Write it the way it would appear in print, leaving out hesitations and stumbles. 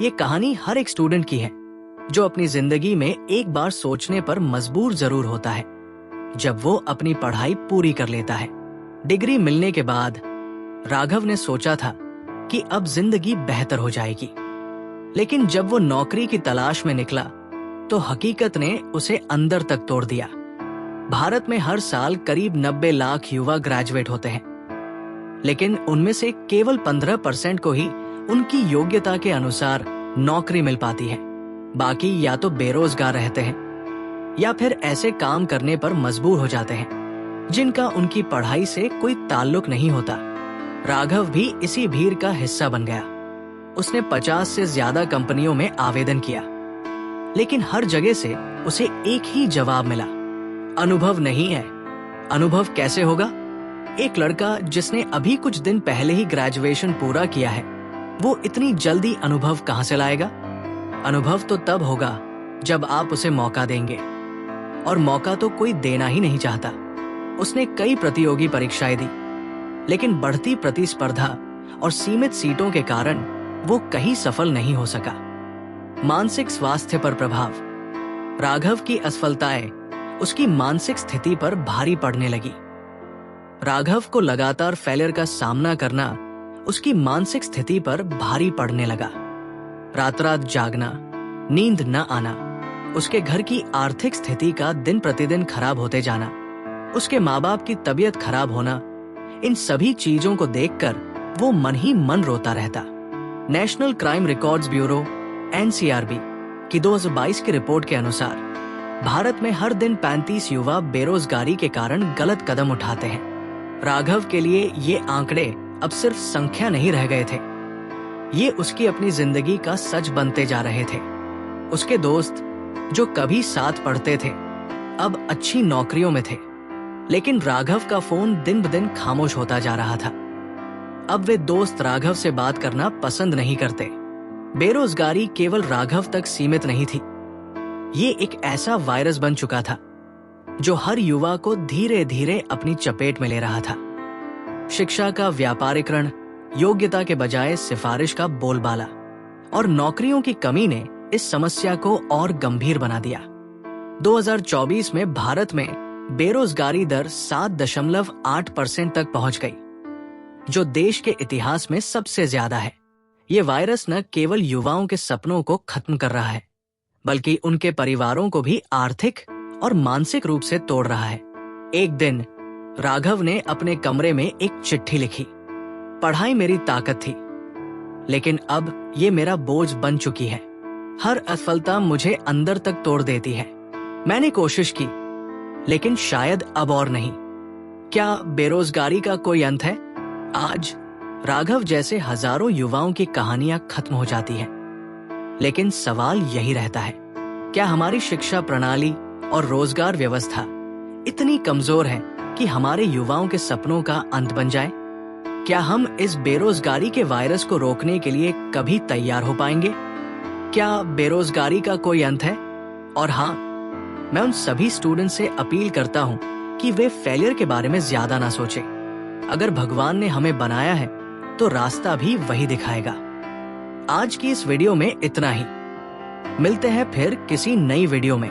ये कहानी हर एक स्टूडेंट की है जो अपनी जिंदगी में एक बार सोचने पर मजबूर जरूर होता है जब वो अपनी पढ़ाई पूरी कर लेता है। डिग्री मिलने के बाद राघव ने सोचा था कि अब जिंदगी बेहतर हो जाएगी, लेकिन जब वो नौकरी की तलाश में निकला तो हकीकत ने उसे अंदर तक तोड़ दिया। भारत में हर साल करीब 90 लाख युवा ग्रेजुएट होते हैं, लेकिन उनमें से केवल 15% को ही उनकी योग्यता के अनुसार नौकरी मिल पाती है। बाकी या तो बेरोजगार रहते हैं या फिर ऐसे काम करने पर मजबूर हो जाते हैं जिनका उनकी पढ़ाई से कोई ताल्लुक नहीं होता। राघव भी इसी भीड़ का हिस्सा बन गया। उसने 50 से ज्यादा कंपनियों में आवेदन किया, लेकिन हर जगह से उसे एक ही जवाब मिला, अनुभव नहीं है। अनुभव कैसे होगा? एक लड़का जिसने अभी कुछ दिन पहले ही ग्रेजुएशन पूरा किया है, वो इतनी जल्दी अनुभव कहां से लाएगा? अनुभव तो तब होगा जब आप उसे मौका देंगे, और मौका तो कोई देना ही नहीं चाहता। उसने कई प्रतियोगी परीक्षाएं दी, लेकिन बढ़ती प्रतिस्पर्धा और सीमित सीटों के कारण वो कहीं सफल नहीं हो सका। मानसिक स्वास्थ्य पर प्रभाव। राघव की असफलताएं उसकी मानसिक स्थिति पर भारी पड़ने लगी। राघव को लगातार फेलियर का सामना करना उसकी मानसिक स्थिति पर भारी पड़ने लगा। रात रात जागना, नींद न आना, उसके घर की आर्थिक स्थिति का दिन प्रतिदिन खराब होते जाना, उसके माँ बाप की तबीयत खराब होना, इन सभी चीजों को देखकर वो मन ही मन रोता रहता। National crime records bureau (NCRB) की 2022 की रिपोर्ट के अनुसार भारत में हर दिन 35 युवा बेरोजगारी के कारण गलत कदम उठाते हैं। राघव के लिए ये आंकड़े अब सिर्फ संख्या नहीं रह गए थे, ये उसकी अपनी जिंदगी का सच बनते जा रहे थे। उसके दोस्त जो कभी साथ पढ़ते थे अब अच्छी नौकरियों में थे, लेकिन राघव का फोन दिन ब दिन खामोश होता जा रहा था। अब वे दोस्त राघव से बात करना पसंद नहीं करते। बेरोजगारी केवल राघव तक सीमित नहीं थी, ये एक ऐसा वायरस बन चुका था जो हर युवा को धीरे धीरे अपनी चपेट में ले रहा था। शिक्षा का व्यापारीकरण, योग्यता के बजाय सिफारिश का बोलबाला और नौकरियों की कमी ने इस समस्या को और गंभीर बना दिया। 2024 में भारत में बेरोजगारी दर 7.8% तक पहुंच गई, जो देश के इतिहास में सबसे ज्यादा है। ये वायरस न केवल युवाओं के सपनों को खत्म कर रहा है, बल्कि उनके परिवारों को भी आर्थिक और मानसिक रूप से तोड़ रहा है। एक दिन राघव ने अपने कमरे में एक चिट्ठी लिखी, पढ़ाई मेरी ताकत थी, लेकिन अब ये मेरा बोझ बन चुकी है। हर असफलता मुझे अंदर तक तोड़ देती है। मैंने कोशिश की, लेकिन शायद अब और नहीं। क्या बेरोजगारी का कोई अंत है? आज राघव जैसे हजारों युवाओं की कहानियां खत्म हो जाती हैं, लेकिन सवाल यही रहता है, क्या हमारी शिक्षा प्रणाली और रोजगार व्यवस्था इतनी कमजोर है कि हमारे युवाओं के सपनों का अंत बन जाए? क्या हम इस बेरोजगारी के वायरस को रोकने के लिए कभी तैयार हो पाएंगे? क्या बेरोजगारी का कोई अंत है? और हाँ, मैं उन सभी स्टूडेंट से अपील करता हूँ कि वे फेलियर के बारे में ज्यादा ना सोचें। अगर भगवान ने हमें बनाया है तो रास्ता भी वही दिखाएगा। आज की इस वीडियो में इतना ही। मिलते हैं फिर किसी नई वीडियो में।